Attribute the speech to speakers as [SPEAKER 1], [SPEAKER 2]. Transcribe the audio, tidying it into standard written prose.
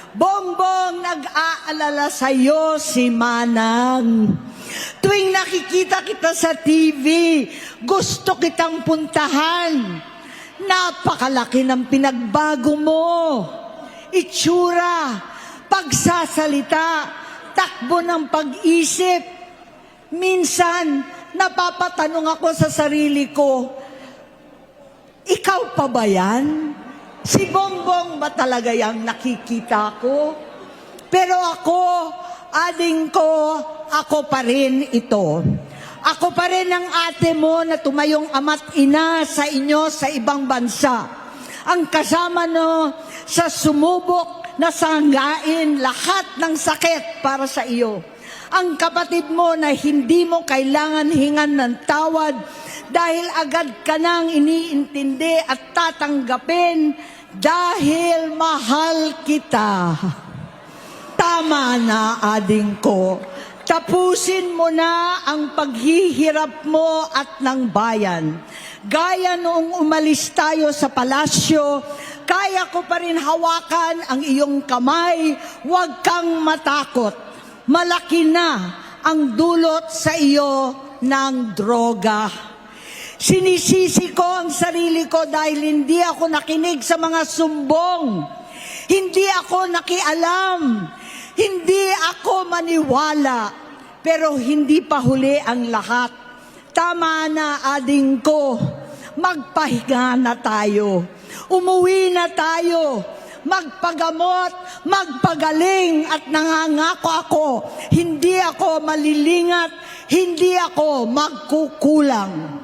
[SPEAKER 1] Bongbong, nag-aalala sa'yo si Manang. Tuwing nakikita kita sa TV, gusto kitang puntahan. Napakalaki ng pinagbago mo. Itsura, pagsasalita, takbo ng pag-isip. Minsan, napapatanong ako sa sarili ko, ikaw pa ba yan? Si Bongbong ba talaga yung nakikita ko? Pero ako, ading ko, ako pa rin ito. Ako pa rin ang ate mo na tumayong ama't ina sa inyo sa ibang bansa. Ang kasama no sa sumubok na sanggain lahat ng sakit para sa iyo. Ang kapatid mo na hindi mo kailangan hingan ng tawad dahil agad ka nang iniintindi at tatanggapin dahil mahal kita. Tama na, ading ko. Tapusin mo na ang paghihirap mo at ng bayan. Gaya noong umalis tayo sa palasyo, kaya ko pa rin hawakan ang iyong kamay, huwag kang matakot. Malaki na ang dulot sa iyo ng droga. Sinisisi ko ang sarili ko dahil hindi ako nakinig sa mga sumbong. Hindi ako nakialam. Hindi ako maniwala. Pero hindi pa huli ang lahat. Tama na, ading ko. Magpahinga na tayo. Umuwi na tayo. Magpagamot, magpagaling at nangangako ako. Hindi ako malilingat. Hindi ako magkukulang.